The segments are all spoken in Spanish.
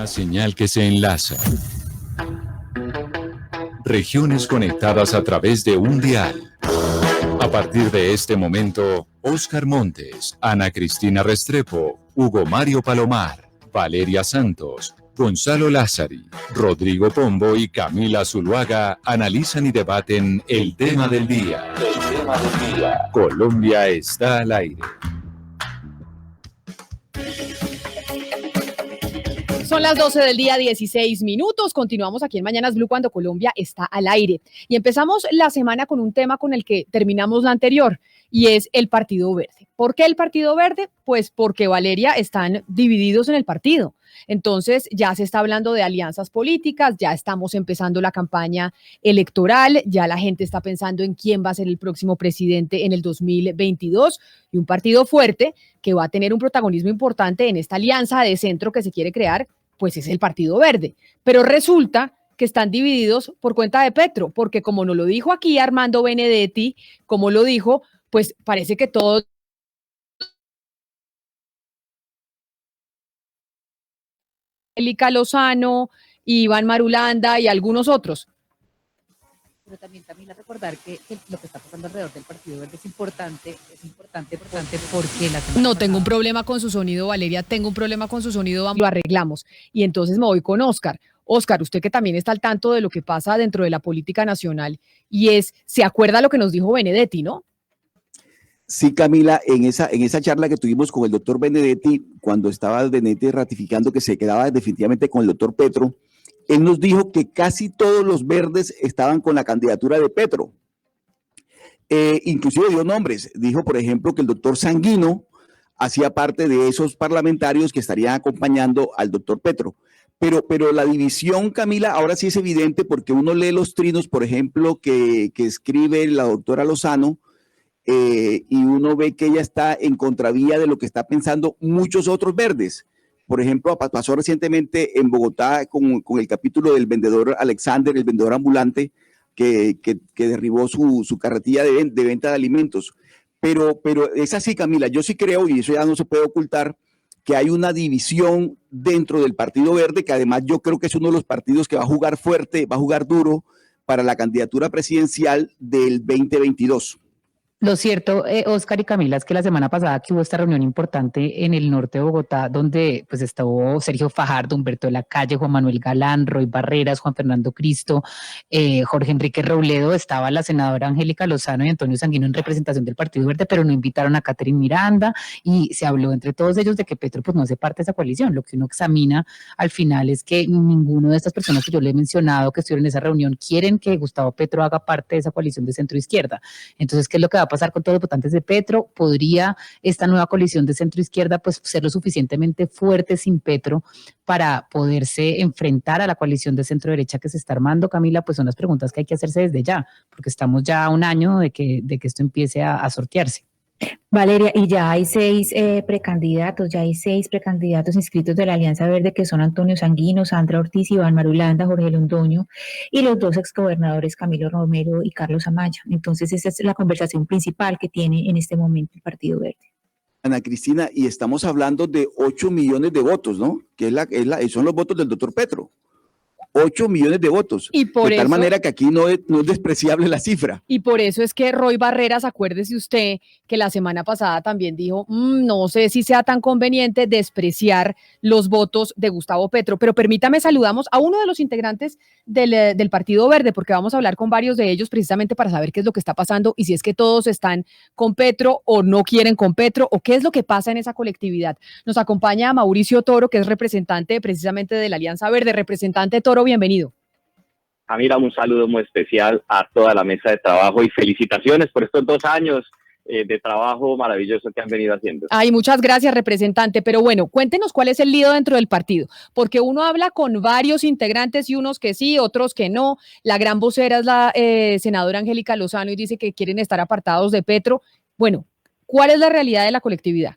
Una señal que se enlaza. Regiones conectadas a través de un dial. A partir de este momento, Óscar Montes, Ana Cristina Restrepo, Hugo Mario Palomar, Valeria Santos, Gonzalo Lázari, Rodrigo Pombo y Camila Zuluaga analizan y debaten el tema del día. El tema del día. Colombia está al aire. Son las 12 del día, 16 minutos. Continuamos aquí en Mañanas Blue cuando Colombia está al aire. Y empezamos la semana con un tema con el que terminamos la anterior, y es el Partido Verde. ¿Por qué el Partido Verde? Pues porque, Valeria, están divididos en el partido. Entonces ya se está hablando de alianzas políticas, ya estamos empezando la campaña electoral, ya la gente está pensando en quién va a ser el próximo presidente en el 2022, y un partido fuerte que va a tener un protagonismo importante en esta alianza de centro que se quiere crear, pues es el Partido Verde. Pero resulta que están divididos por cuenta de Petro, porque como nos lo dijo aquí Armando Benedetti, como lo dijo, pues parece que todos Angélica Lozano, Iván Marulanda y algunos otros. Pero también, Camila, recordar que lo que está pasando alrededor del Partido Verde es importante porque la semana No, tengo un problema con su sonido, Valeria, tengo un problema con su sonido, lo arreglamos. Y entonces me voy con Óscar. Óscar, usted que también está al tanto de lo que pasa dentro de la política nacional, se acuerda lo que nos dijo Benedetti, ¿no? Sí, Camila, en esa charla que tuvimos con el doctor Benedetti, cuando estaba Benedetti ratificando que se quedaba definitivamente con el doctor Petro, él nos dijo que casi todos los verdes estaban con la candidatura de Petro. Inclusive dio nombres. Dijo, por ejemplo, que el doctor Sanguino hacía parte de esos parlamentarios que estarían acompañando al doctor Petro. Pero la división, Camila, ahora sí es evidente porque uno lee los trinos, por ejemplo, que escribe la doctora Lozano, y uno ve que ella está en contravía de lo que está pensando muchos otros verdes. Por ejemplo, pasó recientemente en Bogotá con el capítulo del vendedor Alexander, el vendedor ambulante, que derribó su carretilla de venta de alimentos. Pero es así, Camila, yo sí creo, y eso ya no se puede ocultar, que hay una división dentro del Partido Verde, que además yo creo que es uno de los partidos que va a jugar fuerte, va a jugar duro para la candidatura presidencial del 2022. Lo cierto, Óscar y Camila, es que la semana pasada que hubo esta reunión importante en el norte de Bogotá, donde pues estuvo Sergio Fajardo, Humberto de la Calle, Juan Manuel Galán, Roy Barreras, Juan Fernando Cristo, Jorge Enrique Robledo, estaba la senadora Angélica Lozano y Antonio Sanguino en representación del Partido Verde, pero no invitaron a Catherine Miranda, y se habló entre todos ellos de que Petro pues no hace parte de esa coalición. Lo que uno examina al final es que ninguno de estas personas que yo le he mencionado que estuvieron en esa reunión quieren que Gustavo Petro haga parte de esa coalición de centro izquierda. Entonces, ¿qué es lo que va a pasar con todos los votantes de Petro? ¿Podría esta nueva coalición de centro izquierda pues ser lo suficientemente fuerte sin Petro para poderse enfrentar a la coalición de centro derecha que se está armando? Camila, pues son las preguntas que hay que hacerse desde ya, porque estamos ya a un año de que esto empiece a sortearse. Valeria, y ya hay seis precandidatos inscritos de la Alianza Verde, que son Antonio Sanguino, Sandra Ortiz, Iván Marulanda, Jorge Londoño, y los dos exgobernadores Camilo Romero y Carlos Amaya. Entonces esa es la conversación principal que tiene en este momento el Partido Verde. Ana Cristina, y estamos hablando de 8 millones de votos, ¿no? Que son los votos del doctor Petro. 8 millones de votos. Y por de tal eso, manera que aquí no es despreciable la cifra. Y por eso es que Roy Barreras, acuérdese usted que la semana pasada también dijo, no sé si sea tan conveniente despreciar los votos de Gustavo Petro, pero permítame, saludamos a uno de los integrantes del Partido Verde, porque vamos a hablar con varios de ellos precisamente para saber qué es lo que está pasando y si es que todos están con Petro o no quieren con Petro, o qué es lo que pasa en esa colectividad. Nos acompaña Mauricio Toro, que es representante precisamente de la Alianza Verde. Representante Toro, bienvenido. Camila, un saludo muy especial a toda la mesa de trabajo y felicitaciones por estos 2 años de trabajo maravilloso que han venido haciendo. Ay, muchas gracias, representante. Pero bueno, cuéntenos cuál es el lío dentro del partido, porque uno habla con varios integrantes y unos que sí, otros que no. La gran vocera es la senadora Angélica Lozano y dice que quieren estar apartados de Petro. Bueno, ¿cuál es la realidad de la colectividad?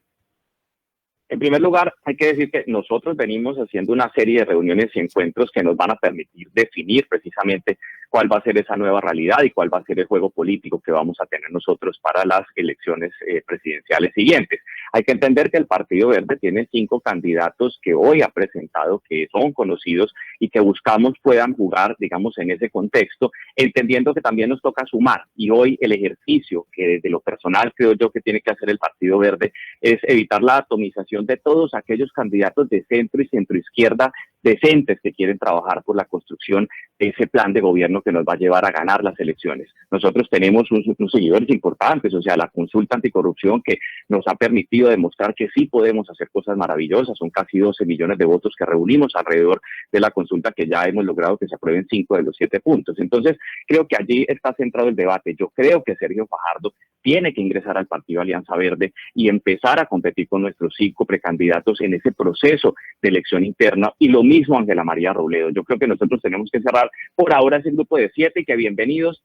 En primer lugar, hay que decir que nosotros venimos haciendo una serie de reuniones y encuentros que nos van a permitir definir precisamente cuál va a ser esa nueva realidad y cuál va a ser el juego político que vamos a tener nosotros para las elecciones presidenciales siguientes. Hay que entender que el Partido Verde tiene 5 candidatos que hoy ha presentado, que son conocidos y que buscamos puedan jugar, digamos, en ese contexto, entendiendo que también nos toca sumar. Y hoy el ejercicio que desde lo personal creo yo que tiene que hacer el Partido Verde es evitar la atomización de todos aquellos candidatos de centro y centroizquierda decentes que quieren trabajar por la construcción de ese plan de gobierno que nos va a llevar a ganar las elecciones. Nosotros tenemos unos seguidores importantes, o sea, la consulta anticorrupción que nos ha permitido demostrar que sí podemos hacer cosas maravillosas. Son casi 12 millones de votos que reunimos alrededor de la consulta, que ya hemos logrado que se aprueben 5 de los 7 puntos. Entonces, creo que allí está centrado el debate. Yo creo que Sergio Fajardo tiene que ingresar al Partido Alianza Verde y empezar a competir con nuestros 5 precandidatos en ese proceso de elección interna, y lo mismo Ángela María Robledo. Yo creo que nosotros tenemos que cerrar por ahora ese grupo de 7 y que bienvenidos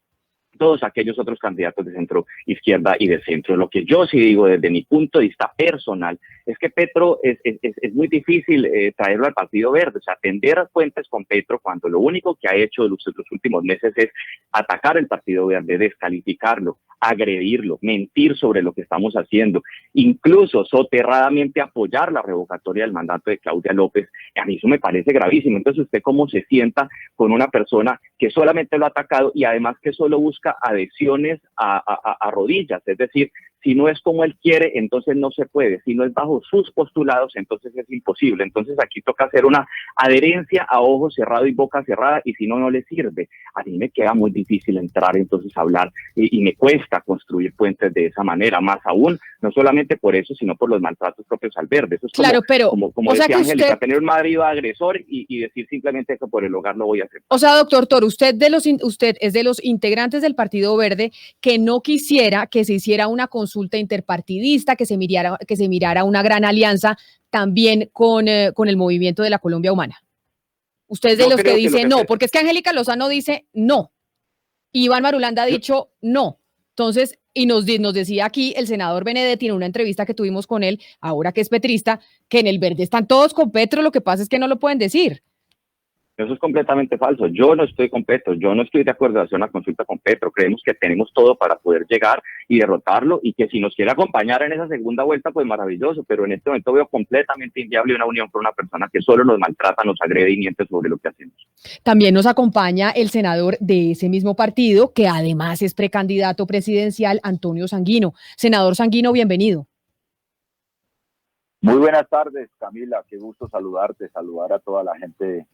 todos aquellos otros candidatos de centro izquierda y de centro. Lo que yo sí digo desde mi punto de vista personal es que Petro es muy difícil traerlo al Partido Verde, o sea, tender puentes con Petro cuando lo único que ha hecho los últimos meses es atacar el Partido Verde, descalificarlo, agredirlo, mentir sobre lo que estamos haciendo, incluso soterradamente apoyar la revocatoria del mandato de Claudia López. A mí eso me parece gravísimo. Entonces, ¿usted cómo se sienta con una persona que solamente lo ha atacado y además que solo busca adhesiones a rodillas? Es decir, si no es como él quiere, entonces no se puede. Si no es bajo sus postulados, entonces es imposible. Entonces aquí toca hacer una adherencia a ojo cerrado y boca cerrada, y si no, no le sirve. A mí me queda muy difícil entrar entonces a hablar y me cuesta construir puentes de esa manera, más aún, no solamente por eso, sino por los maltratos propios al verde. Eso es como, Claro, pero, como o sea decía que Angélica, usted, tener un marido agresor y decir simplemente que por el hogar lo voy a hacer. o sea, doctor Toro, usted es de los integrantes del Partido Verde que no quisiera que se hiciera una consulta interpartidista, que se mirara una gran alianza también con el movimiento de la Colombia Humana. Usted es de los que dice no, porque es que Angélica Lozano dice no, Iván Marulanda ha dicho no. Entonces, y nos decía aquí el senador Benedetti en una entrevista que tuvimos con él, ahora que es petrista, que en el Verde están todos con Petro, lo que pasa es que no lo pueden decir. Eso es completamente falso. Yo no estoy con Petro, yo no estoy de acuerdo en hacer una consulta con Petro. Creemos que tenemos todo para poder llegar y derrotarlo, y que si nos quiere acompañar en esa segunda vuelta, pues maravilloso, pero en este momento veo completamente inviable una unión con una persona que solo nos maltrata, nos agrede y miente sobre lo que hacemos. También nos acompaña el senador de ese mismo partido, que además es precandidato presidencial, Antonio Sanguino. Senador Sanguino, bienvenido. Muy buenas tardes, Camila, qué gusto saludarte, saludar a toda la gente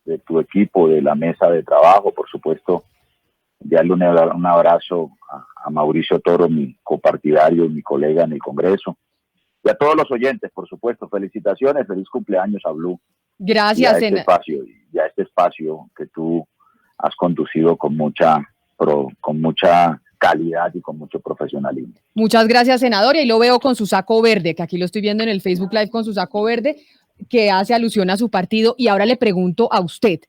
de tu equipo, de la mesa de trabajo, por supuesto, enviarle un abrazo a Mauricio Toro, mi copartidario y mi colega en el Congreso, y a todos los oyentes, por supuesto. Felicitaciones, feliz cumpleaños a Blue. Gracias, senador. Y a este espacio que tú has conducido con mucha calidad y con mucho profesionalismo. Muchas gracias, senador, y lo veo con su saco verde, que aquí lo estoy viendo en el Facebook Live con su saco verde, que hace alusión a su partido. Y ahora le pregunto a usted,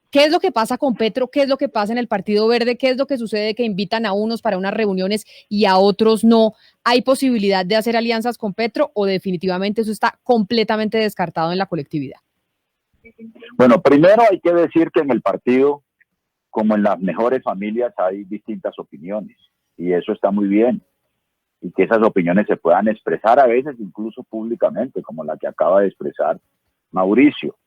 ¿qué es lo que pasa con Petro? ¿Qué es lo que pasa en el Partido Verde? ¿Qué es lo que sucede que invitan a unos para unas reuniones y a otros no? ¿Hay posibilidad de hacer alianzas con Petro o definitivamente eso está completamente descartado en la colectividad? Bueno, primero hay que decir que en el partido, como en las mejores familias, hay distintas opiniones, y eso está muy bien, y que esas opiniones se puedan expresar a veces incluso públicamente, como la que acaba de expresar Mauricio.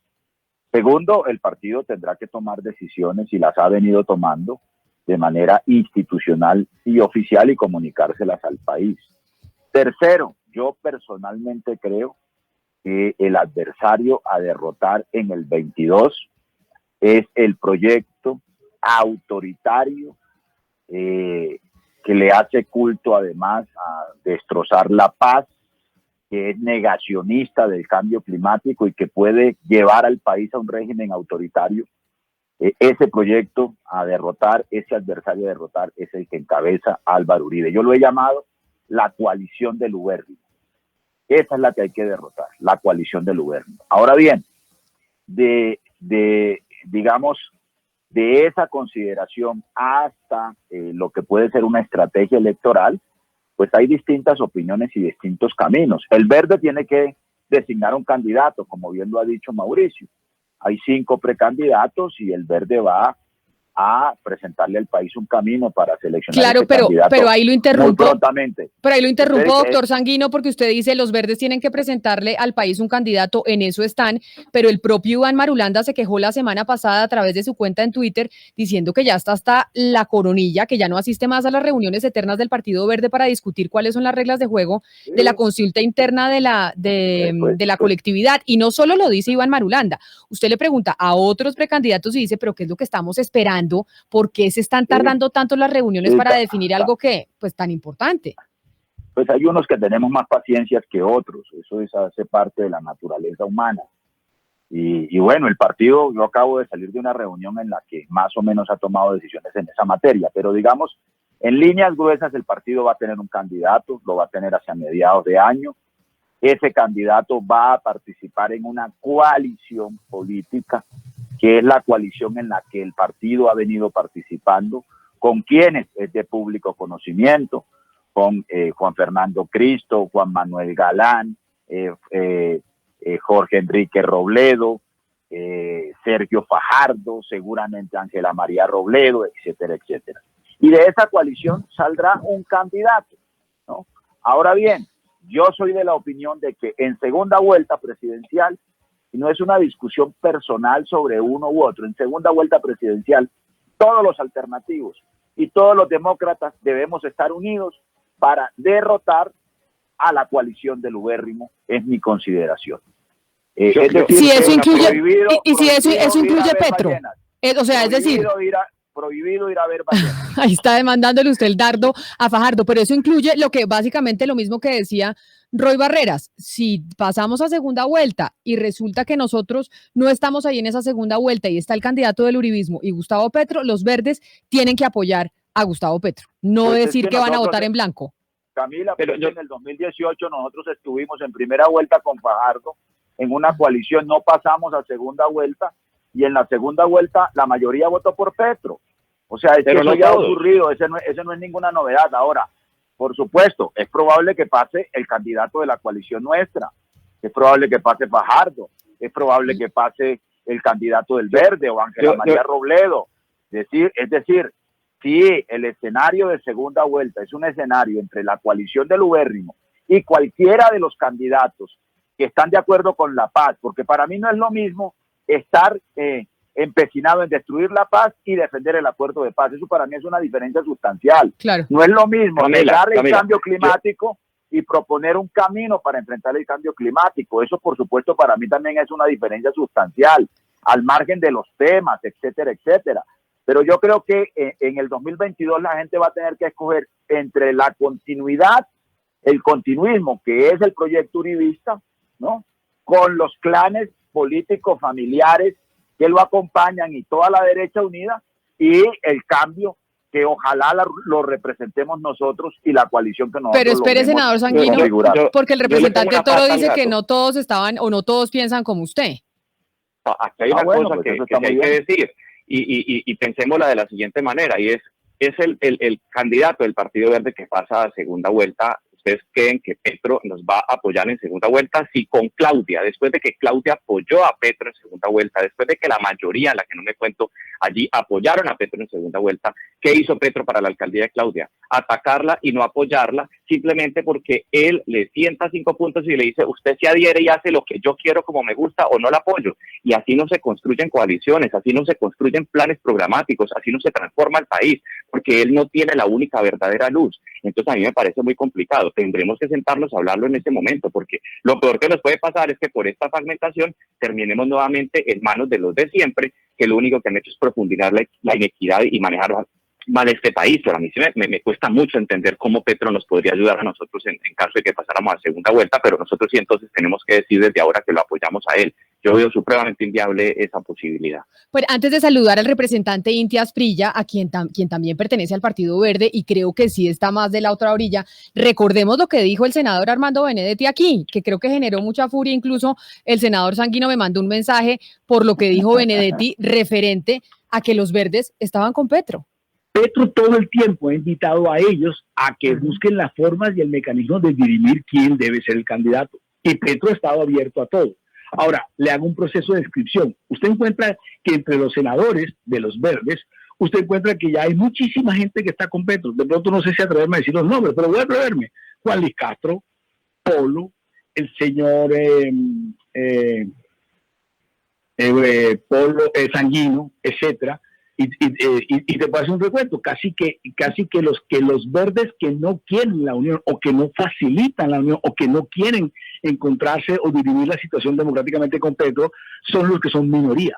Segundo, el partido tendrá que tomar decisiones, y las ha venido tomando de manera institucional y oficial, y comunicárselas al país. Tercero, yo personalmente creo que el adversario a derrotar en el 22 es el proyecto autoritario que le hace culto además a destrozar la paz, que es negacionista del cambio climático y que puede llevar al país a un régimen autoritario. Ese proyecto a derrotar, ese adversario a derrotar, es el que encabeza Álvaro Uribe. Yo lo he llamado la coalición del ubérrimo. Esa es la que hay que derrotar, la coalición del ubérrimo. Ahora bien, digamos, de esa consideración hasta lo que puede ser una estrategia electoral, pues hay distintas opiniones y distintos caminos. El Verde tiene que designar un candidato, como bien lo ha dicho Mauricio. Hay 5 precandidatos y el Verde va a presentarle al país un camino para seleccionar Claro, este candidato pero ahí lo interrumpo. muy prontamente. Pero ahí lo interrumpo, Entonces, doctor Sanguino, porque usted dice los verdes tienen que presentarle al país un candidato, en eso están, pero el propio Iván Marulanda se quejó la semana pasada a través de su cuenta en Twitter diciendo que ya está hasta la coronilla, que ya no asiste más a las reuniones eternas del Partido Verde para discutir cuáles son las reglas de juego de la consulta interna de la colectividad. Y no solo lo dice Iván Marulanda, usted le pregunta a otros precandidatos y dice, pero ¿qué es lo que estamos esperando? ¿Por qué se están tardando tanto las reuniones para definir algo que, pues, tan importante? Pues hay unos que tenemos más paciencias que otros, hace parte de la naturaleza humana. Y bueno, el partido, yo acabo de salir de una reunión en la que más o menos ha tomado decisiones en esa materia, pero digamos, en líneas gruesas el partido va a tener un candidato, lo va a tener hacia mediados de año. Ese candidato va a participar en una coalición política, que es la coalición en la que el partido ha venido participando, con quienes es de público conocimiento, con Juan Fernando Cristo, Juan Manuel Galán, Jorge Enrique Robledo, Sergio Fajardo, seguramente Ángela María Robledo, etcétera, etcétera. Y de esa coalición saldrá un candidato, ¿no? Ahora bien, yo soy de la opinión de que en segunda vuelta presidencial, y no es una discusión personal sobre uno u otro, en segunda vuelta presidencial, todos los alternativos y todos los demócratas debemos estar unidos para derrotar a la coalición del ubérrimo, es mi consideración. Es decir, si eso incluye, y si eso incluye Petro, o sea, es decir, prohibido ir a ver ballenas. Ahí está demandándole usted el dardo a Fajardo, pero eso incluye lo que básicamente lo mismo que decía Roy Barreras. Si pasamos a segunda vuelta y resulta que nosotros no estamos ahí en esa segunda vuelta y está el candidato del uribismo y Gustavo Petro, los verdes tienen que apoyar a Gustavo Petro, no Pues decir que van a votar en blanco. Camila, pero en el 2018 nosotros estuvimos en primera vuelta con Fajardo en una coalición, no pasamos a segunda vuelta y en la segunda vuelta la mayoría votó por Petro. O sea, es que eso ya ha ocurrido, ese no es ninguna novedad. Ahora, por supuesto, es probable que pase el candidato de la coalición nuestra, es probable que pase Fajardo, es probable que pase el candidato del Verde o Ángela María Robledo. Es decir, si el escenario de segunda vuelta es un escenario entre la coalición del ubérrimo y cualquiera de los candidatos que están de acuerdo con la paz, porque para mí no es lo mismo estar empecinado en destruir la paz y defender el acuerdo de paz. Eso para mí es una diferencia sustancial. Claro. No es lo mismo negar el cambio climático y proponer un camino para enfrentar el cambio climático. Eso, por supuesto, para mí también es una diferencia sustancial, al margen de los temas, etcétera, etcétera. Pero yo creo que en el 2022 la gente va a tener que escoger entre la continuidad, el continuismo, que es el proyecto uribista, ¿no?, con los clanes políticos familiares que lo acompañan y toda la derecha unida, y el cambio que ojalá lo representemos nosotros y la coalición que nosotros. Pero espere, senador Sanguino, porque el representante Toro dice que no todos estaban o no todos piensan como usted. Aquí hay una cosa que hay que decir, y pensémosla de la siguiente manera, y es el candidato del Partido Verde que pasa a segunda vuelta. ¿Ustedes creen que Petro nos va a apoyar en segunda vuelta? Si con Claudia, después de que Claudia apoyó a Petro en segunda vuelta, después de que la mayoría, la que no me cuento, allí apoyaron a Petro en segunda vuelta, ¿qué hizo Petro para la alcaldía de Claudia? Atacarla y no apoyarla, simplemente porque él le sienta 5 puntos y le dice, usted se adhiere y hace lo que yo quiero como me gusta o no la apoyo. Y así no se construyen coaliciones, así no se construyen planes programáticos, así no se transforma el país, porque él no tiene la única verdadera luz. Entonces a mí me parece muy complicado. Tendremos que sentarnos a hablarlo en este momento, porque lo peor que nos puede pasar es que por esta fragmentación terminemos nuevamente en manos de los de siempre, que lo único que han hecho es profundizar la inequidad y manejar mal este país. Pero a mí sí me cuesta mucho entender cómo Petro nos podría ayudar a nosotros en caso de que pasáramos a segunda vuelta, pero nosotros sí entonces tenemos que decir desde ahora que lo apoyamos a él. Yo veo supremamente inviable esa posibilidad. Pues antes de saludar al representante Inti Asprilla, a quien también pertenece al Partido Verde y creo que sí está más de la otra orilla, recordemos lo que dijo el senador Armando Benedetti aquí, que creo que generó mucha furia. Incluso el senador Sanguino me mandó un mensaje por lo que dijo Benedetti referente a que los verdes estaban con Petro. Petro todo el tiempo ha invitado a ellos a que busquen las formas y el mecanismo de dirimir quién debe ser el candidato. Y Petro ha estado abierto a todo. Ahora, le hago un proceso de descripción. Usted encuentra que entre los senadores de los verdes, usted encuentra que ya hay muchísima gente que está con Petro. De pronto no sé si atreverme a decir los nombres, pero voy a atreverme. Juan Luis Castro, Polo, el señor Polo Sanguino, etcétera. Y te puedo hacer un recuento, casi que los verdes que no quieren la unión o que no facilitan la unión o que no quieren encontrarse o dirimir la situación democráticamente con Petro son los que son minoría.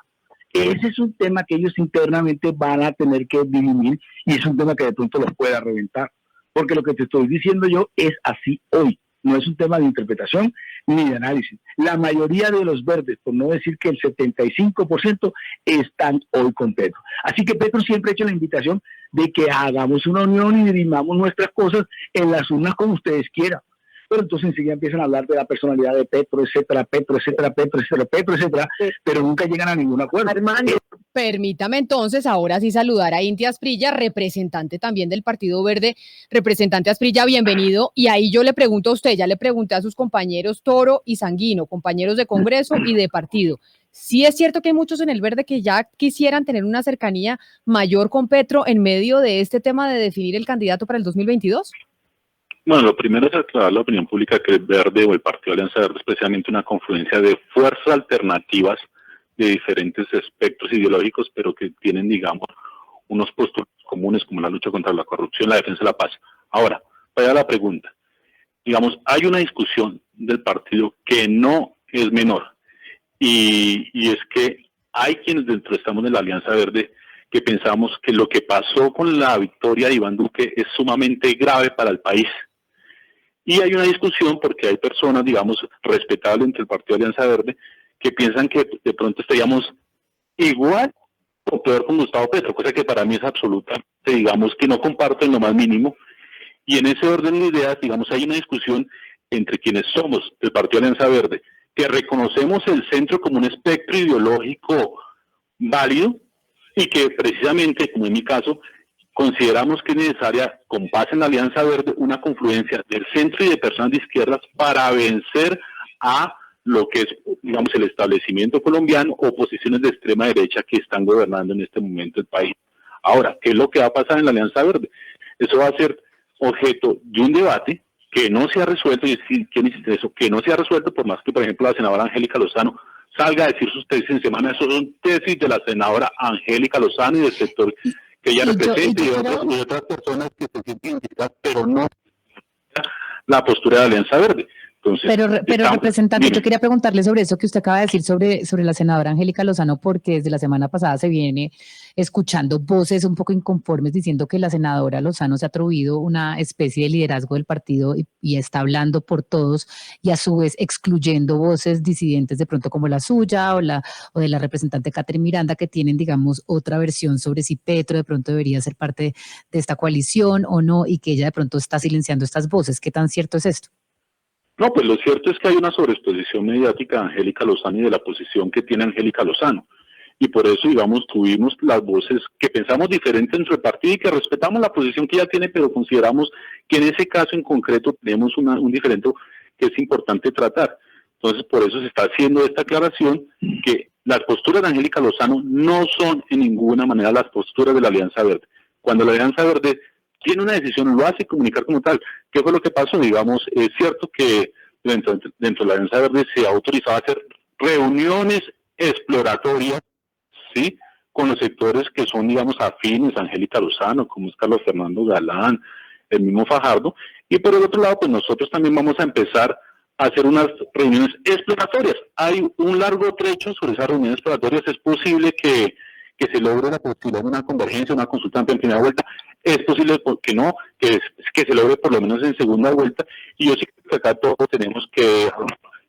Ese es un tema que ellos internamente van a tener que dirimir y es un tema que de pronto los pueda reventar. Porque lo que te estoy diciendo yo es así hoy. No es un tema de interpretación ni de análisis. La mayoría de los verdes, por no decir que el 75%, están hoy con Petro. Así que Petro siempre ha hecho la invitación de que hagamos una unión y dirimamos nuestras cosas en las urnas como ustedes quieran. Pero entonces enseguida empiezan a hablar de la personalidad de Petro, etcétera, pero nunca llegan a ningún acuerdo. Armando, permítame entonces ahora sí saludar a Inti Asprilla, representante también del Partido Verde. Representante Asprilla, bienvenido. Y ahí yo le pregunto a usted, ya le pregunté a sus compañeros Toro y Sanguino, compañeros de Congreso y de partido. ¿Sí es cierto que hay muchos en el Verde que ya quisieran tener una cercanía mayor con Petro en medio de este tema de definir el candidato para el 2022? Bueno, lo primero es aclarar la opinión pública que el Verde o el Partido Alianza Verde es precisamente una confluencia de fuerzas alternativas de diferentes espectros ideológicos, pero que tienen, digamos, unos puestos comunes como la lucha contra la corrupción, la defensa de la paz. Ahora, vaya la pregunta. Digamos, hay una discusión del partido que no es menor, y es que hay quienes dentro estamos de la Alianza Verde que pensamos que lo que pasó con la victoria de Iván Duque es sumamente grave para el país. Y hay una discusión porque hay personas, digamos, respetables entre el Partido Alianza Verde que piensan que de pronto estaríamos igual o peor con Gustavo Petro, cosa que para mí es absolutamente, digamos, que no comparto en lo más mínimo. Y en ese orden de ideas, digamos, hay una discusión entre quienes somos del Partido Alianza Verde, que reconocemos el centro como un espectro ideológico válido y que precisamente, como en mi caso, consideramos que es necesaria, con base en la Alianza Verde, una confluencia del centro y de personas de izquierdas para vencer a lo que es, digamos, el establecimiento colombiano o posiciones de extrema derecha que están gobernando en este momento el país. Ahora, ¿qué es lo que va a pasar en la Alianza Verde? Eso va a ser objeto de un debate que no se ha resuelto, y decir, ¿quién insiste eso? Que no se ha resuelto, por más que, por ejemplo, la senadora Angélica Lozano salga a decir sus tesis en semana. Eso son tesis de la senadora Angélica Lozano y del sector que ella representa y de otras personas que se sienten identificadas, pero no la postura de Alianza Verde. Entonces, pero representante, yo quería preguntarle sobre eso que usted acaba de decir sobre la senadora Angélica Lozano, porque desde la semana pasada se viene escuchando voces un poco inconformes diciendo que la senadora Lozano se ha atribuido una especie de liderazgo del partido y está hablando por todos y a su vez excluyendo voces disidentes de pronto como la suya o de la representante Catherine Miranda, que tienen, digamos, otra versión sobre si Petro de pronto debería ser parte de esta coalición o no, y que ella de pronto está silenciando estas voces. ¿Qué tan cierto es esto? No, pues lo cierto es que hay una sobreexposición mediática de Angélica Lozano y de la posición que tiene Angélica Lozano. Y por eso, digamos, tuvimos las voces que pensamos diferente entre el partido y que respetamos la posición que ella tiene, pero consideramos que en ese caso en concreto tenemos un diferente que es importante tratar. Entonces, por eso se está haciendo esta aclaración que las posturas de Angélica Lozano no son en ninguna manera las posturas de la Alianza Verde. Cuando la Alianza Verde tiene una decisión, lo hace comunicar como tal. ¿Qué fue lo que pasó? Digamos, es cierto que dentro de la Alianza Verde se ha autorizado a hacer reuniones exploratorias, ¿sí?, con los sectores que son, digamos, afines a Angélica Lozano, como es Carlos Fernando Galán, el mismo Fajardo, y por el otro lado, pues nosotros también vamos a empezar a hacer unas reuniones exploratorias. Hay un largo trecho sobre esas reuniones exploratorias. Es posible que se logre la posibilidad de una convergencia, una consulta en primera vuelta. Es posible que no, que se logre por lo menos en segunda vuelta. Y yo sí creo que acá todos tenemos que...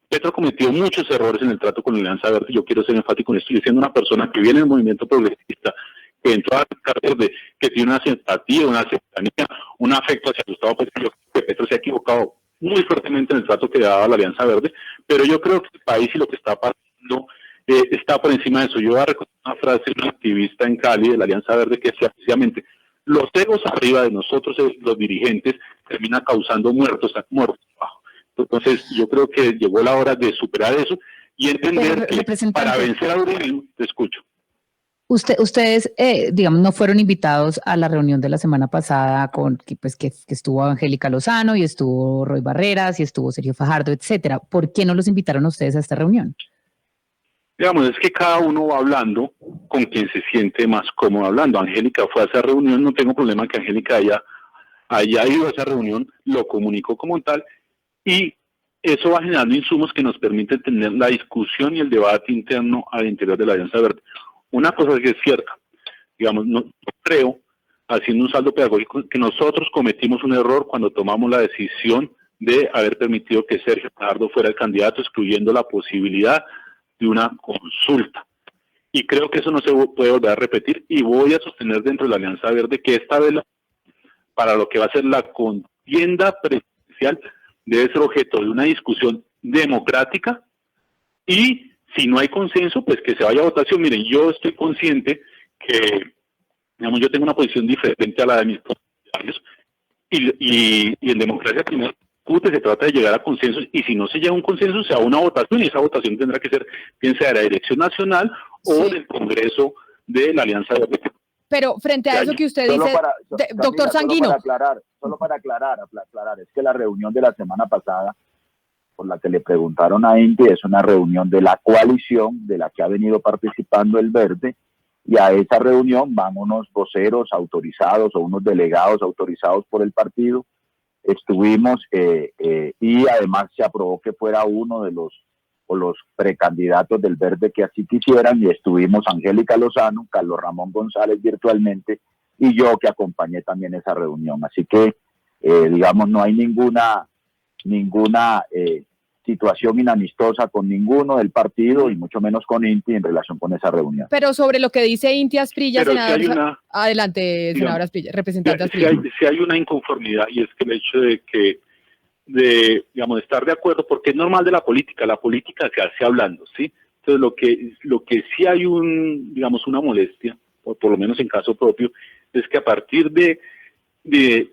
Petro cometió muchos errores en el trato con la Alianza Verde. Yo quiero ser enfático en esto. Yo siendo una persona que viene del movimiento progresista, que entró a Verde, que tiene una simpatía, una cercanía, un afecto hacia Gustavo Petro, yo creo que Petro se ha equivocado muy fuertemente en el trato que daba la Alianza Verde, pero yo creo que el país y lo que está pasando está por encima de eso. Yo voy a recordar una frase de un activista en Cali de la Alianza Verde que decía precisamente: los egos arriba de nosotros, los dirigentes, termina causando muertos abajo. Entonces yo creo que llegó la hora de superar eso y entender que para vencer a Uribe, te escucho. Ustedes, digamos, no fueron invitados a la reunión de la semana pasada que estuvo Angélica Lozano y estuvo Roy Barreras y estuvo Sergio Fajardo, etcétera. ¿Por qué no los invitaron a ustedes a esta reunión? Digamos, es que cada uno va hablando con quien se siente más cómodo hablando. Angélica fue a esa reunión, no tengo problema que Angélica haya ido a esa reunión, lo comunicó como tal, y eso va generando insumos que nos permiten tener la discusión y el debate interno al interior de la Alianza Verde. Una cosa que es cierta, digamos, no creo, haciendo un saldo pedagógico, que nosotros cometimos un error cuando tomamos la decisión de haber permitido que Sergio Fajardo fuera el candidato, excluyendo la posibilidad de una consulta. Y creo que eso no se puede volver a repetir, y voy a sostener dentro de la Alianza Verde que esta vez, para lo que va a ser la contienda presidencial, debe ser objeto de una discusión democrática, y si no hay consenso, pues que se vaya a votación. Miren, yo estoy consciente que, digamos, yo tengo una posición diferente a la de mis compañeros, y en democracia primero se trata de llegar a consensos, y si no se llega a un consenso, se haga una votación, y esa votación tendrá que ser, bien sea de la Dirección Nacional o del Congreso de la Alianza Verde. Pero frente a eso que usted dice, doctor Sanguino. Solo para aclarar, es que la reunión de la semana pasada, por la que le preguntaron a Inti, es una reunión de la coalición de la que ha venido participando el Verde, y a esa reunión van unos voceros autorizados o unos delegados autorizados por el partido. Estuvimos y además se aprobó que fuera uno de los precandidatos del Verde que así quisieran, y estuvimos Angélica Lozano, Carlos Ramón González virtualmente, y yo que acompañé también esa reunión. Así que, digamos, no hay ninguna situación inamistosa con ninguno del partido, y mucho menos con Inti en relación con esa reunión. Pero sobre lo que dice Inti Asprilla, senador, si adelante, senador Asprilla, representante Asprilla. Si hay una inconformidad, y es que el hecho de digamos, estar de acuerdo, porque es normal de la política se hace hablando, ¿sí? Entonces, lo que sí hay digamos, una molestia, por lo menos en caso propio, es que a partir de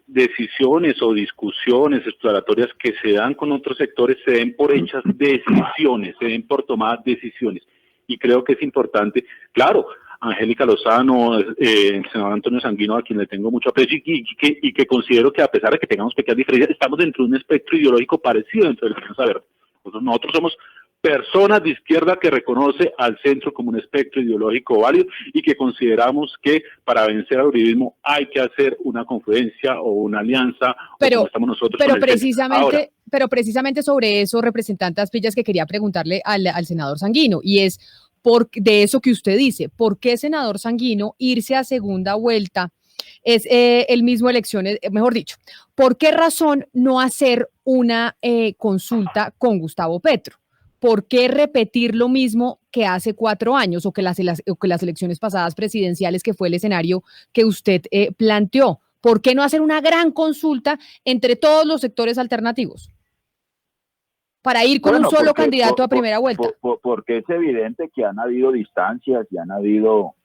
decisiones o discusiones exploratorias que se dan con otros sectores, se den por hechas decisiones, se den por tomadas decisiones. Y creo que es importante, claro, Angélica Lozano, el senador Antonio Sanguino, a quien le tengo mucho aprecio, y que considero que, a pesar de que tengamos pequeñas diferencias, estamos dentro de un espectro ideológico parecido dentro de la Alianza Verde. Nosotros somos personas de izquierda que reconoce al centro como un espectro ideológico válido, y que consideramos que para vencer al uribismo hay que hacer una confluencia o una alianza, como estamos nosotros. Pero precisamente sobre eso, representante Asprilla, es que quería preguntarle al senador Sanguino, y es de eso que usted dice, ¿por qué, senador Sanguino, irse a segunda vuelta es el mismo elecciones, mejor dicho, ¿por qué razón no hacer una consulta con Gustavo Petro? ¿Por qué repetir lo mismo que hace 4 años o que las elecciones pasadas presidenciales, que fue el escenario que usted planteó? ¿Por qué no hacer una gran consulta entre todos los sectores alternativos para ir con un solo candidato a primera vuelta? Porque es evidente que han habido distancias y han habido,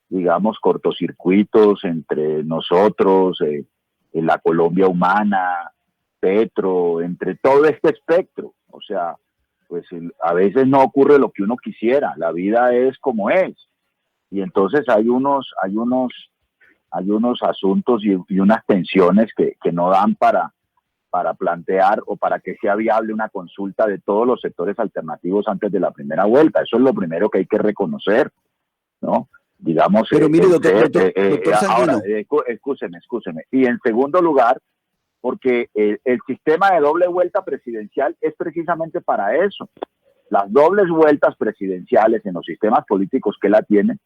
digamos, cortocircuitos entre nosotros, la Colombia humana, Petro, entre todo este espectro. O sea, pues a veces no ocurre lo que uno quisiera, la vida es como es, y entonces hay unos asuntos y unas tensiones que no dan para plantear o para que sea viable una consulta de todos los sectores alternativos antes de la primera vuelta. Eso es lo primero que hay que reconocer, ¿no? Digamos, pero mire, doctor ahora, escúcheme. Y en segundo lugar, porque el sistema de doble vuelta presidencial es precisamente para eso. Las dobles vueltas presidenciales en los sistemas políticos que la tienen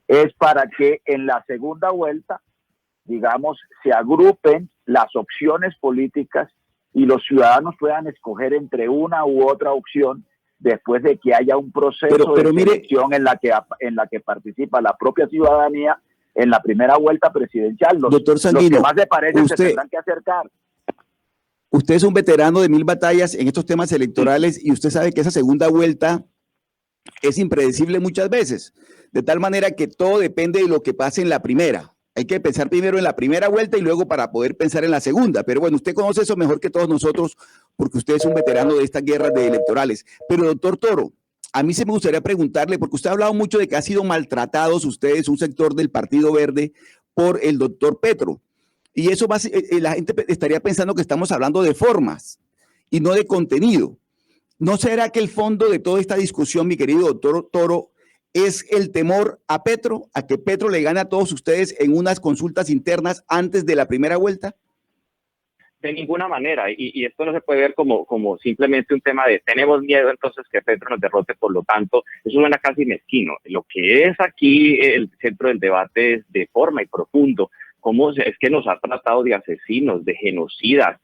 es para que en la segunda vuelta, digamos, se agrupen las opciones políticas y los ciudadanos puedan escoger entre una u otra opción después de que haya un proceso de selección en la que participa la propia ciudadanía en la primera vuelta presidencial. Doctor Sanguino, los que más le parecen se tendrán que acercar. Usted es un veterano de 1000 batallas en estos temas electorales, y usted sabe que esa segunda vuelta es impredecible muchas veces, de tal manera que todo depende de lo que pase en la primera. Hay que pensar primero en la primera vuelta y luego para poder pensar en la segunda. Pero bueno, usted conoce eso mejor que todos nosotros, porque usted es un veterano de estas guerras de electorales. Pero, doctor Toro, a mí se me gustaría preguntarle, porque usted ha hablado mucho de que ha sido maltratados ustedes, un sector del Partido Verde, por el doctor Petro. Y eso la gente estaría pensando que estamos hablando de formas y no de contenido. ¿No será que el fondo de toda esta discusión, mi querido doctor Toro, es el temor a Petro, a que Petro le gane a todos ustedes en unas consultas internas antes de la primera vuelta? De ninguna manera, y esto no se puede ver como simplemente un tema de tenemos miedo entonces que Petro nos derrote, por lo tanto, eso suena casi mezquino. Lo que es aquí el centro del debate es de forma y profundo, cómo es que nos ha tratado de asesinos, de genocidas,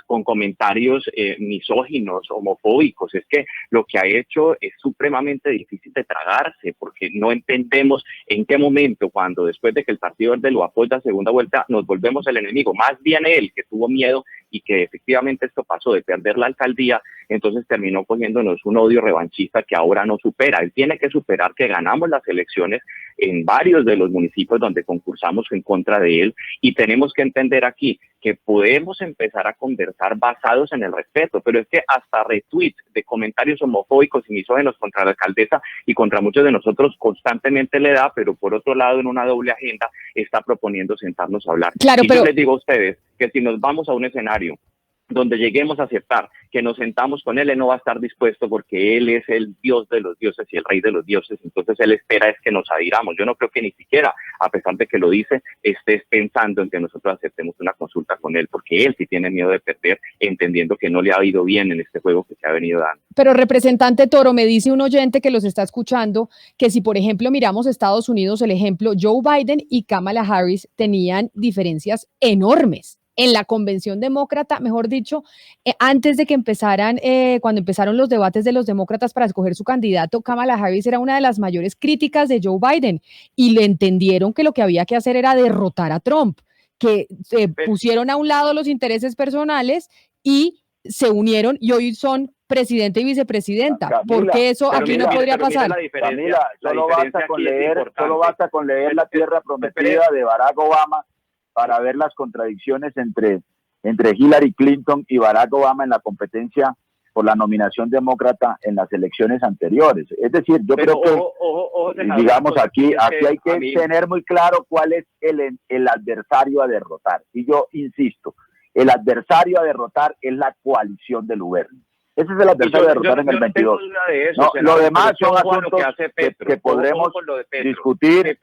con comentarios misóginos, homofóbicos. Es que lo que ha hecho es supremamente difícil de tragarse, porque no entendemos en qué momento, cuando después de que el Partido Verde lo apoya a segunda vuelta, nos volvemos el enemigo. Más bien él, que tuvo miedo y que efectivamente esto pasó de perder la alcaldía, entonces terminó cogiéndonos un odio revanchista que ahora no supera. Él tiene que superar que ganamos las elecciones en varios de los municipios donde concursamos en contra de él, y tenemos que entender aquí que podemos empezar a conversar basados en el respeto, pero es que hasta retweets de comentarios homofóbicos y misóginos contra la alcaldesa y contra muchos de nosotros constantemente le da, pero por otro lado en una doble agenda está proponiendo sentarnos a hablar. Claro, y pero yo les digo a ustedes que si nos vamos a un escenario donde lleguemos a aceptar que nos sentamos con él no va a estar dispuesto, porque él es el Dios de los dioses y el Rey de los dioses, entonces él espera es que nos adhiramos. Yo no creo que ni siquiera, a pesar de que lo dice, estés pensando en que nosotros aceptemos una consulta con él, porque él sí tiene miedo de perder, entendiendo que no le ha ido bien en este juego que se ha venido dando. Pero representante Toro, me dice un oyente que los está escuchando que si por ejemplo miramos Estados Unidos, el ejemplo, Joe Biden y Kamala Harris tenían diferencias enormes. En la convención demócrata, mejor dicho, antes de que empezaran, cuando empezaron los debates de los demócratas para escoger su candidato, Kamala Harris era una de las mayores críticas de Joe Biden y le entendieron que lo que había que hacer era derrotar a Trump, que se pusieron a un lado los intereses personales y se unieron y hoy son presidente y vicepresidenta. Camila, porque eso aquí no podría pasar. Camila, solo basta con leer La Tierra Prometida de Barack Obama para ver las contradicciones entre Hillary Clinton y Barack Obama en la competencia por la nominación demócrata en las elecciones anteriores. Es decir, yo creo que, digamos, aquí hay que tener muy claro cuál es el adversario a derrotar. Y yo insisto, el adversario a derrotar es la coalición del Uberni. Ese es el adversario a derrotar en el 22. No, lo demás son asuntos que podremos discutir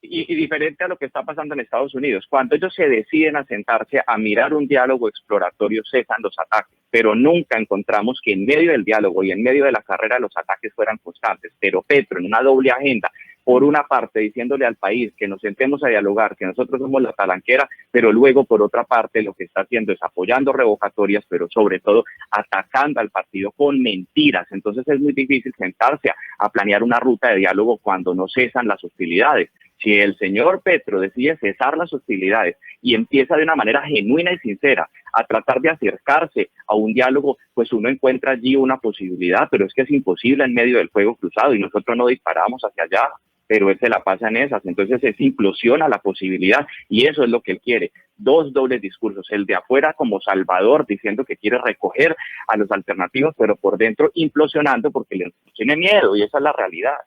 y diferente a lo que está pasando en Estados Unidos. Cuando ellos se deciden a sentarse a mirar un diálogo exploratorio, cesan los ataques, pero nunca encontramos que en medio del diálogo y en medio de la carrera los ataques fueran constantes. Pero Petro, en una doble agenda, por una parte diciéndole al país que nos sentemos a dialogar, que nosotros somos la talanquera, pero luego por otra parte lo que está haciendo es apoyando revocatorias, pero sobre todo atacando al partido con mentiras. Entonces es muy difícil sentarse a planear una ruta de diálogo cuando no cesan las hostilidades. Si el señor Petro decide cesar las hostilidades y empieza de una manera genuina y sincera a tratar de acercarse a un diálogo, pues uno encuentra allí una posibilidad, pero es que es imposible en medio del fuego cruzado y nosotros no disparamos hacia allá, pero él se la pasa en esas, entonces se implosiona la posibilidad y eso es lo que él quiere. Dos dobles discursos, el de afuera como salvador diciendo que quiere recoger a los alternativos, pero por dentro implosionando porque le tiene miedo y esa es la realidad.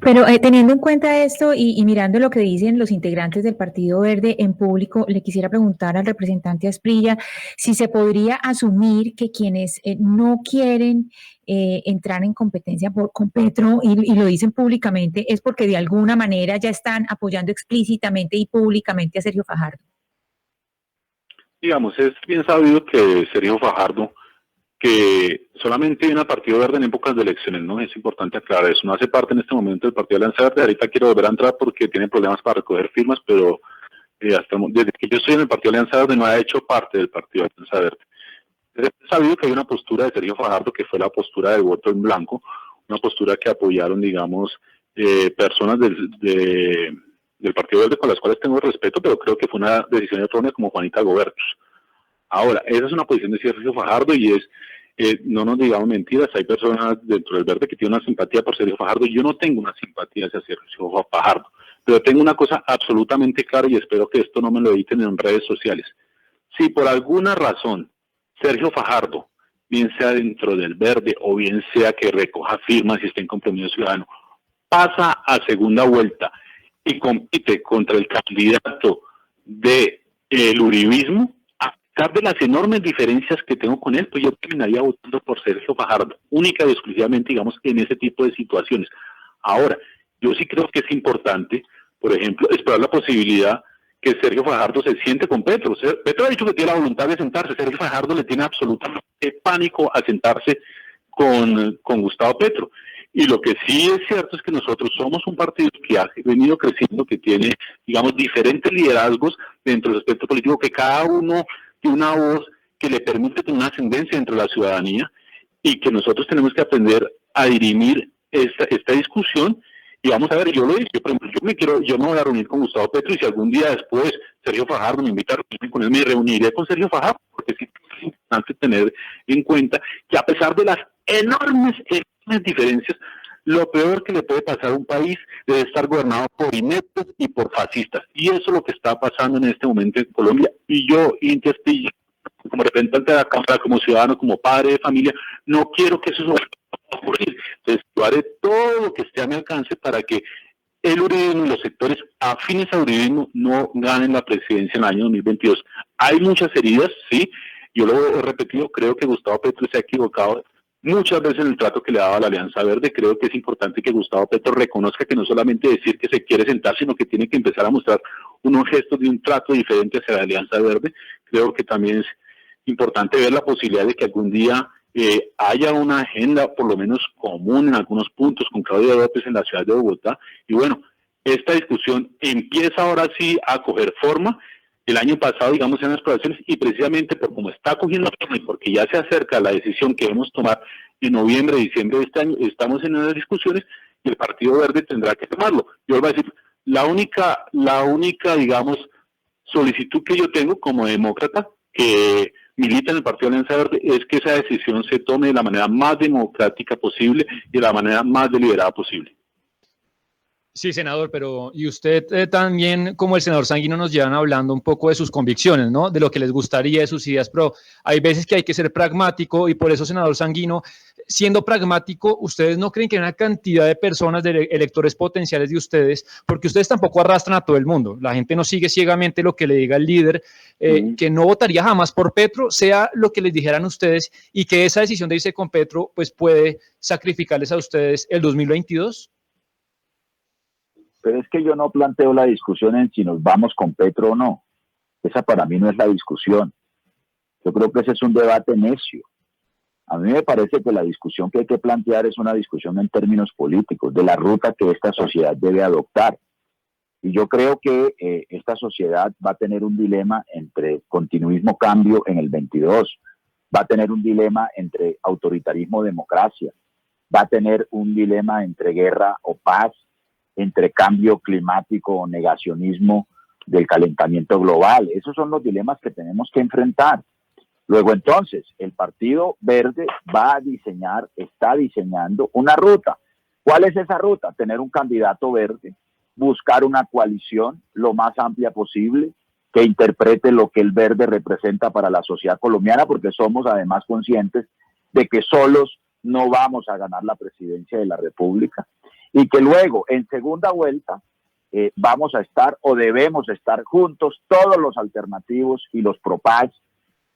Pero teniendo en cuenta esto y mirando lo que dicen los integrantes del Partido Verde en público, le quisiera preguntar al representante Asprilla si se podría asumir que quienes no quieren entrar en competencia con Petro y lo dicen públicamente es porque de alguna manera ya están apoyando explícitamente y públicamente a Sergio Fajardo. Digamos, es bien sabido que Sergio Fajardo, que solamente viene al Partido Verde en épocas de elecciones, ¿no? Es importante aclarar eso. No hace parte en este momento del Partido Alianza Verde. Ahorita quiero volver a entrar porque tiene problemas para recoger firmas, pero desde que yo estoy en el Partido Alianza Verde no ha hecho parte del Partido Alianza Verde. Es sabido que hay una postura de Sergio Fajardo que fue la postura del voto en blanco, una postura que apoyaron, digamos, personas del Partido Verde con las cuales tengo respeto, pero creo que fue una decisión errónea como Juanita Gobertus. Ahora, esa es una posición de Sergio Fajardo y no nos digamos mentiras, hay personas dentro del Verde que tienen una simpatía por Sergio Fajardo. Yo no tengo una simpatía hacia Sergio Fajardo, pero tengo una cosa absolutamente clara y espero que esto no me lo editen en redes sociales. Si por alguna razón Sergio Fajardo bien sea dentro del Verde o bien sea que recoja firmas y esté en Compromiso Ciudadano, pasa a segunda vuelta y compite contra el candidato del uribismo, a pesar de las enormes diferencias que tengo con él, pues yo terminaría votando por Sergio Fajardo, única y exclusivamente, digamos, en ese tipo de situaciones. Ahora, yo sí creo que es importante, por ejemplo, explorar la posibilidad que Sergio Fajardo se siente con Petro. Petro ha dicho que tiene la voluntad de sentarse, Sergio Fajardo le tiene absolutamente pánico a sentarse con Gustavo Petro. Y lo que sí es cierto es que nosotros somos un partido que ha venido creciendo, que tiene, digamos, diferentes liderazgos dentro del espectro político, que cada uno tiene una voz que le permite tener una ascendencia dentro de la ciudadanía y que nosotros tenemos que aprender a dirimir esta discusión. Y vamos a ver, yo lo dije, por ejemplo, yo me voy a reunir con Gustavo Petro y si algún día después Sergio Fajardo me invita a reunirme con él, me reuniré con Sergio Fajardo, porque sí es importante tener en cuenta que a pesar de las enormes diferencias, lo peor que le puede pasar a un país debe estar gobernado por ineptos y por fascistas. Y eso es lo que está pasando en este momento en Colombia. Y yo, Inti Astilla, como representante de la Cámara, como ciudadano, como padre de familia, no quiero que eso a ocurrir. Entonces, yo haré todo lo que esté a mi alcance para que el uribismo y los sectores afines al uribismo no ganen la presidencia en el año 2022. Hay muchas heridas, sí, yo lo he repetido, creo que Gustavo Petro se ha equivocado muchas veces en el trato que le daba a la Alianza Verde. Creo que es importante que Gustavo Petro reconozca que no solamente decir que se quiere sentar, sino que tiene que empezar a mostrar unos gestos de un trato diferente hacia la Alianza Verde. Creo que también es importante ver la posibilidad de que algún día haya una agenda por lo menos común en algunos puntos con Claudia López en la ciudad de Bogotá. Y bueno, esta discusión empieza ahora sí a coger forma. El año pasado, digamos, en las exploraciones, y precisamente por como está cogiendo forma y porque ya se acerca la decisión que debemos tomar en noviembre, diciembre de este año, estamos en unas discusiones y el Partido Verde tendrá que tomarlo. Yo les voy a decir, la única, digamos, solicitud que yo tengo como demócrata que milita en el Partido Alianza Verde es que esa decisión se tome de la manera más democrática posible y de la manera más deliberada posible. Sí, senador, pero y usted también, como el senador Sanguino, nos llevan hablando un poco de sus convicciones, ¿no? De lo que les gustaría, de sus ideas, pero hay veces que hay que ser pragmático y por eso, senador Sanguino, siendo pragmático, ¿ustedes no creen que hay una cantidad de personas, de electores potenciales de ustedes, porque ustedes tampoco arrastran a todo el mundo, la gente no sigue ciegamente lo que le diga el líder, que no votaría jamás por Petro, sea lo que les dijeran ustedes, y que esa decisión de irse con Petro, pues puede sacrificarles a ustedes el 2022? Pero es que yo no planteo la discusión en si nos vamos con Petro o no. Esa para mí no es la discusión. Yo creo que ese es un debate necio. A mí me parece que la discusión que hay que plantear es una discusión en términos políticos, de la ruta que esta sociedad debe adoptar. Y yo creo que esta sociedad va a tener un dilema entre continuismo-cambio en el 22, va a tener un dilema entre autoritarismo-democracia, va a tener un dilema entre guerra o paz, entre cambio climático o negacionismo del calentamiento global. Esos son los dilemas que tenemos que enfrentar. Luego entonces, el Partido Verde va a diseñar, está diseñando una ruta. ¿Cuál es esa ruta? Tener un candidato verde, buscar una coalición lo más amplia posible, que interprete lo que el verde representa para la sociedad colombiana, porque somos además conscientes de que solos no vamos a ganar la presidencia de la República. Y que luego, en segunda vuelta, vamos a estar o debemos estar juntos todos los alternativos y los pro-paz,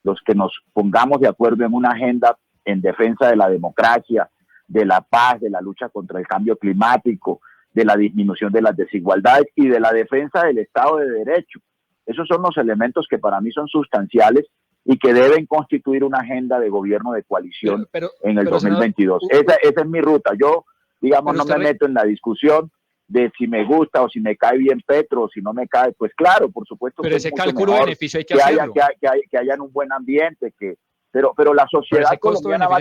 los que nos pongamos de acuerdo en una agenda en defensa de la democracia, de la paz, de la lucha contra el cambio climático, de la disminución de las desigualdades y de la defensa del Estado de Derecho. Esos son los elementos que para mí son sustanciales y que deben constituir una agenda de gobierno de coalición en el 2022. Esa es mi ruta. Yo, digamos, no me meto en la discusión de si me gusta o si me cae bien Petro o si no me cae. Pues claro, por supuesto. Pero ese cálculo de beneficio hay que hacerlo. Que haya un buen ambiente, pero la sociedad colombiana va a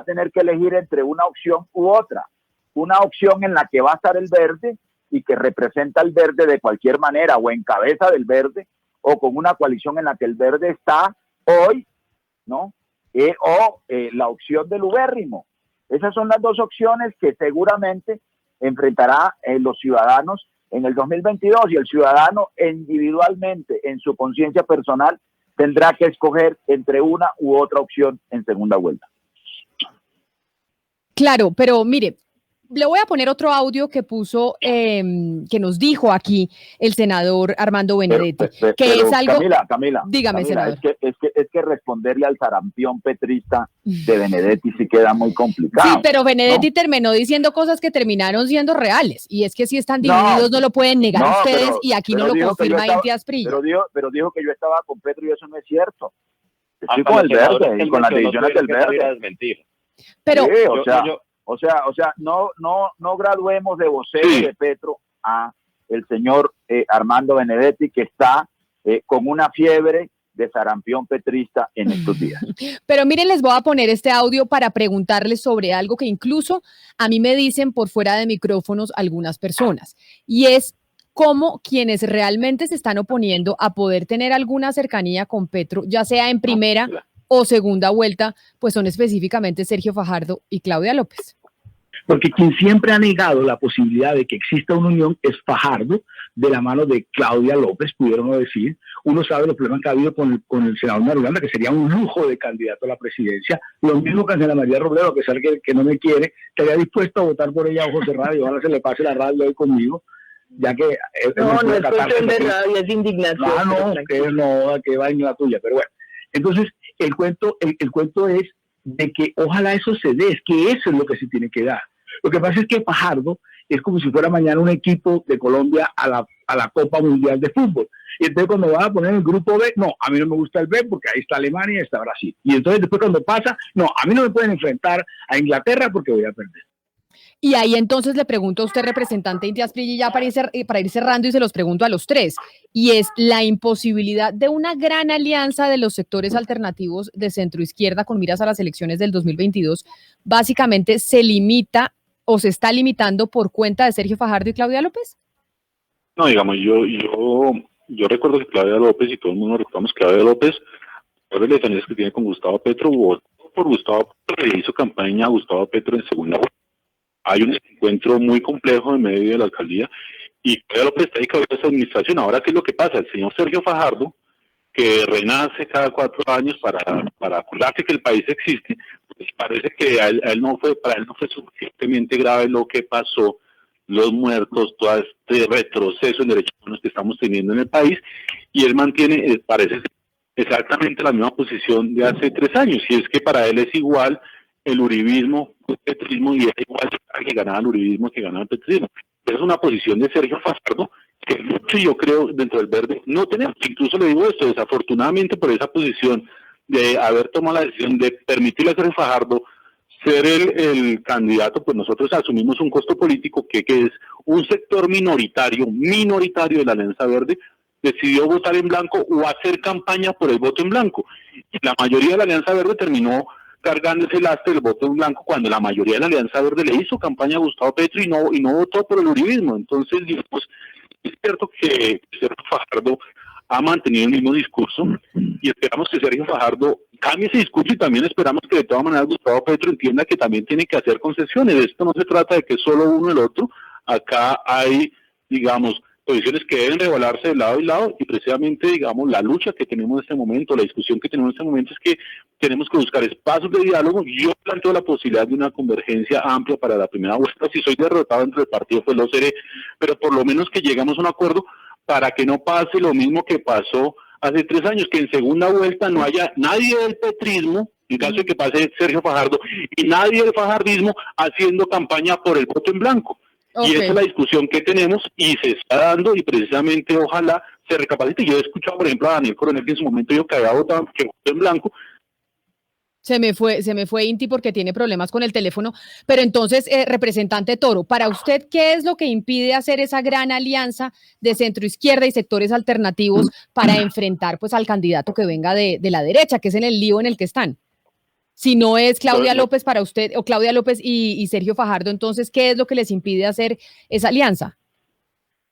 tener que elegir entre una opción u otra. Una opción en la que va a estar el verde y que representa el verde de cualquier manera o en cabeza del verde, o con una coalición en la que el verde está hoy, ¿no? La opción del ubérrimo. Esas son las dos opciones que seguramente enfrentará los ciudadanos en el 2022, y el ciudadano individualmente, en su conciencia personal, tendrá que escoger entre una u otra opción en segunda vuelta. Claro, pero mire, le voy a poner otro audio que puso, que nos dijo aquí el senador Armando Benedetti, que es algo... Camila, dígame, senador. Es que responderle al sarampión petrista de Benedetti sí queda muy complicado. Sí, pero Benedetti, ¿no?, terminó diciendo cosas que terminaron siendo reales, y es que si están divididos no lo pueden negar ustedes, y aquí no lo confirma Inti Asprilla. Pero dijo que yo estaba con Petro y eso no es cierto. Estoy con el Verde y con las decisiones del Verde. Pero sí, o sea, no graduemos de vocero de Petro a el señor Armando Benedetti, que está con una fiebre de sarampión petrista en estos días. Pero miren, les voy a poner este audio para preguntarles sobre algo que incluso a mí me dicen por fuera de micrófonos algunas personas, y es cómo quienes realmente se están oponiendo a poder tener alguna cercanía con Petro, ya sea en primera o segunda vuelta, pues son específicamente Sergio Fajardo y Claudia López. Porque quien siempre ha negado la posibilidad de que exista una unión es Fajardo, de la mano de Claudia López, pudieron decir. Uno sabe los problemas que ha habido con el senador Marulanda, que sería un lujo de candidato a la presidencia. Lo mismo que Ángela María Robledo, a pesar que no me quiere, estaría dispuesto a votar por ella a ojos cerrados, y ojalá se le pase la radio hoy conmigo, ya que... No es cuestión de radio, es indignación. Que va en la tuya, pero bueno. Entonces, el cuento es de que ojalá eso se dé, es que eso es lo que se tiene que dar. Lo que pasa es que Fajardo es como si fuera mañana un equipo de Colombia a la Copa Mundial de Fútbol. Y entonces cuando van a poner el grupo B, no, a mí no me gusta el B porque ahí está Alemania y está Brasil. Y entonces después cuando pasa, no, a mí no me pueden enfrentar a Inglaterra porque voy a perder. Y ahí entonces le pregunto a usted, representante Inti Asprilla, ya para ir cerrando, y se los pregunto a los tres, y es la imposibilidad de una gran alianza de los sectores alternativos de centro-izquierda con miras a las elecciones del 2022, básicamente se limita o se está limitando por cuenta de Sergio Fajardo y Claudia López. No, digamos, yo recuerdo que Claudia López, y todo el mundo recordamos Claudia López, por las diferencias que tiene con Gustavo Petro, votó por Gustavo Petro, le hizo campaña a Gustavo Petro en segunda vuelta. Hay un encuentro muy complejo en medio de la alcaldía, y Claudia López está dedicado a esa administración. Ahora, ¿qué es lo que pasa? El señor Sergio Fajardo, que renace cada 4 años para acordarse que el país existe, pues parece que para él no fue suficientemente grave lo que pasó, los muertos, todo este retroceso en derechos humanos que estamos teniendo en el país, y él mantiene, parece exactamente la misma posición de hace 3 años, y es que para él es igual el uribismo, el petrismo, y es igual que ganaba el uribismo que ganaba el petrismo. Esa es una posición de Sergio Fajardo que mucho, yo creo, dentro del Verde no tenemos. Incluso le digo esto, desafortunadamente por esa posición de haber tomado la decisión de permitirle a Sergio Fajardo ser el candidato, pues nosotros asumimos un costo político que es un sector minoritario de la Alianza Verde decidió votar en blanco o hacer campaña por el voto en blanco. Y la mayoría de la Alianza Verde terminó cargando ese lastre del voto en blanco cuando la mayoría de la Alianza Verde le hizo campaña a Gustavo Petro y no votó por el uribismo. Entonces, digamos, es cierto que Sergio Fajardo ha mantenido el mismo discurso y esperamos que Sergio Fajardo cambie ese discurso, y también esperamos que de todas maneras Gustavo Petro entienda que también tiene que hacer concesiones. Esto no se trata de que solo uno o el otro. Acá hay, digamos, posiciones que deben revelarse de lado y lado, y precisamente, digamos, la lucha que tenemos en este momento, la discusión que tenemos en este momento es que tenemos que buscar espacios de diálogo. Yo planteo la posibilidad de una convergencia amplia para la primera vuelta. Si soy derrotado dentro del partido, pues lo seré, pero por lo menos que lleguemos a un acuerdo para que no pase lo mismo que pasó hace 3 años, que en segunda vuelta no haya nadie del petrismo, en caso de que pase Sergio Fajardo, y nadie del fajardismo haciendo campaña por el voto en blanco. Okay. Y esa es la discusión que tenemos y se está dando, y precisamente ojalá se recapacite. Yo he escuchado, por ejemplo, a Daniel Coronel, que en su momento dijo que había votado, que votó en blanco. Se me fue Inti porque tiene problemas con el teléfono, pero entonces, representante Toro, para usted, ¿qué es lo que impide hacer esa gran alianza de centro izquierda y sectores alternativos para enfrentar pues al candidato que venga de la derecha, que es en el lío en el que están? Si no es Claudia López para usted, o Claudia López y Sergio Fajardo, entonces, ¿qué es lo que les impide hacer esa alianza?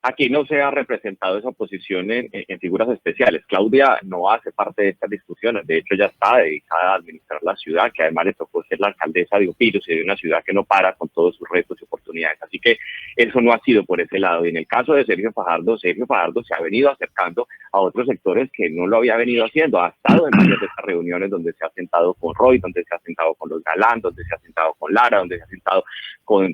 aquí no se ha representado esa oposición en figuras especiales. Claudia no hace parte de estas discusiones, de hecho ya está dedicada a administrar la ciudad, que además le tocó ser la alcaldesa de Opillos y de una ciudad que no para con todos sus retos y oportunidades. Así que eso no ha sido por ese lado. Y en el caso de Sergio Fajardo se ha venido acercando a otros sectores que no lo había venido haciendo. Ha estado en varias de estas reuniones donde se ha sentado con Roy, donde se ha sentado con los Galán, donde se ha sentado con Lara, donde se ha sentado con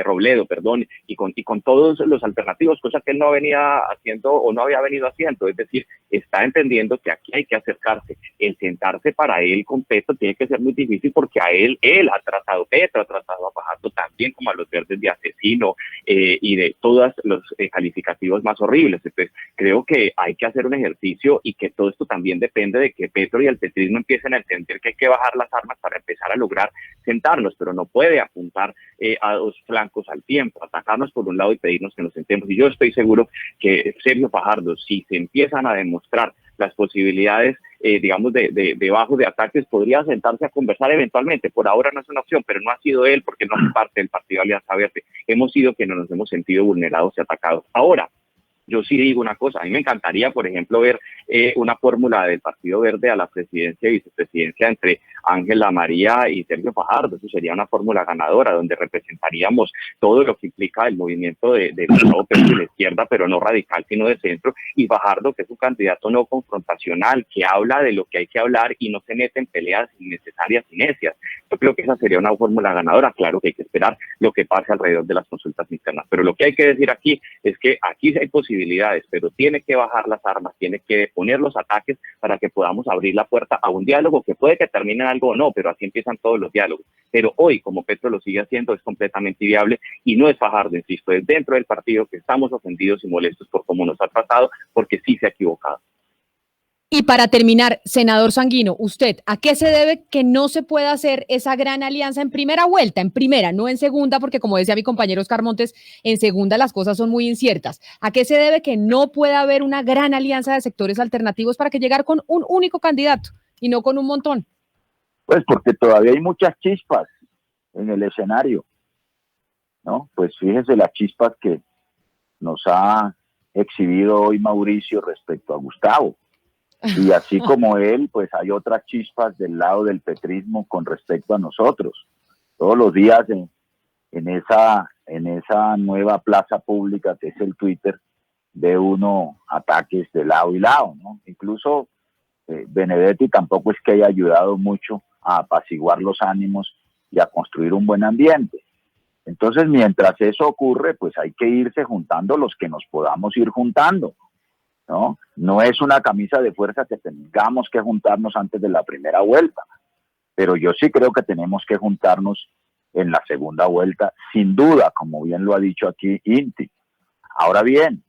Robledo, perdón, y con todos los alternativos, cosa que él no venía haciendo o no había venido haciendo. Es decir, está entendiendo que aquí hay que acercarse. El sentarse para él con Petro tiene que ser muy difícil porque a él ha tratado, Petro ha tratado a Fajardo también como a los verdes de asesino y de todos los calificativos más horribles. Entonces, creo que hay que hacer un ejercicio y que todo esto también depende de que Petro y el petrismo empiecen a entender que hay que bajar las armas para empezar a lograr sentarnos, pero no puede apuntar a dos flancos al tiempo, atacarnos por un lado y pedirnos que nos sentemos. Y yo estoy seguro que Sergio Fajardo, si se empiezan a demostrar las posibilidades, digamos, de bajo de ataques, podría sentarse a conversar eventualmente. Por ahora no es una opción, pero no ha sido él porque no es parte del partido Alianza Verde. Hemos sido quienes nos hemos sentido vulnerados y atacados. Ahora, yo sí digo una cosa, a mí me encantaría, por ejemplo, ver una fórmula del Partido Verde a la presidencia y vicepresidencia entre Ángela María y Sergio Fajardo. Eso sería una fórmula ganadora, donde representaríamos todo lo que implica el movimiento de la izquierda, pero no radical, sino de centro, y Fajardo, que es un candidato no confrontacional, que habla de lo que hay que hablar y no se mete en peleas innecesarias y necias. Yo creo que esa sería una fórmula ganadora. Claro que hay que esperar lo que pase alrededor de las consultas internas, pero lo que hay que decir aquí es que aquí hay posibilidades, pero tiene que bajar las armas, tiene que poner los ataques para que podamos abrir la puerta a un diálogo que puede que termine en algo o no, pero así empiezan todos los diálogos. Pero hoy, como Petro lo sigue haciendo, es completamente inviable y no es Fajardo, insisto, es dentro del partido que estamos ofendidos y molestos por cómo nos ha tratado, porque sí se ha equivocado. Y para terminar, senador Sanguino, usted, ¿a qué se debe que no se pueda hacer esa gran alianza en primera vuelta, en primera, no en segunda? Porque como decía mi compañero Oscar Montes, en segunda las cosas son muy inciertas. ¿A qué se debe que no pueda haber una gran alianza de sectores alternativos para que llegar con un único candidato y no con un montón? Pues porque todavía hay muchas chispas en el escenario, ¿no? Pues fíjese las chispas que nos ha exhibido hoy Mauricio respecto a Gustavo. Y así como él, pues hay otras chispas del lado del petrismo con respecto a nosotros. Todos los días en esa nueva plaza pública que es el Twitter, ve uno ataques de lado y lado, ¿no? Incluso Benedetti tampoco es que haya ayudado mucho a apaciguar los ánimos y a construir un buen ambiente. Entonces, mientras eso ocurre, pues hay que irse juntando los que nos podamos ir juntando, ¿no? No es una camisa de fuerza que tengamos que juntarnos antes de la primera vuelta, pero yo sí creo que tenemos que juntarnos en la segunda vuelta, sin duda, como bien lo ha dicho aquí Inti. Ahora bien,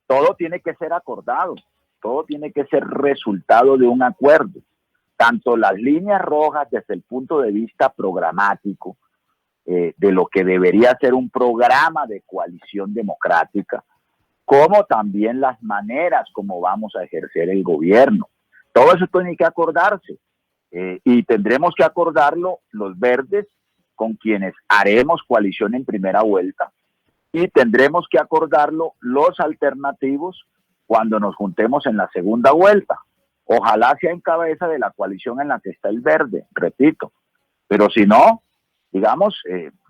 todo tiene que ser acordado, todo tiene que ser resultado de un acuerdo, tanto las líneas rojas desde el punto de vista programático, de lo que debería ser un programa de coalición democrática, como también las maneras como vamos a ejercer el gobierno. Todo eso tiene que acordarse y tendremos que acordarlo los verdes con quienes haremos coalición en primera vuelta y tendremos que acordarlo los alternativos cuando nos juntemos en la segunda vuelta. Ojalá sea en cabeza de la coalición en la que está el verde, repito, pero si no, digamos,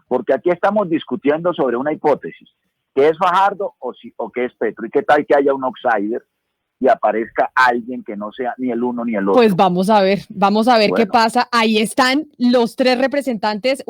porque aquí estamos discutiendo sobre una hipótesis, ¿qué es Fajardo o qué es Petro? ¿Y qué tal que haya un outsider y aparezca alguien que no sea ni el uno ni el otro? Pues vamos a ver Bueno. qué pasa. Ahí están los tres representantes,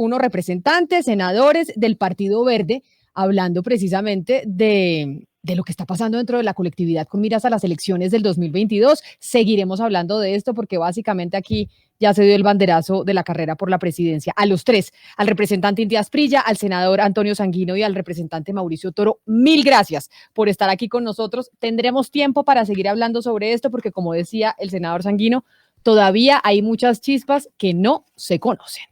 senadores del Partido Verde, hablando precisamente de lo que está pasando dentro de la colectividad con miras a las elecciones del 2022. Seguiremos hablando de esto porque básicamente aquí ya se dio el banderazo de la carrera por la presidencia. A los tres, al representante Inti Asprilla, al senador Antonio Sanguino y al representante Mauricio Toro, mil gracias por estar aquí con nosotros. Tendremos tiempo para seguir hablando sobre esto porque, como decía el senador Sanguino, todavía hay muchas chispas que no se conocen.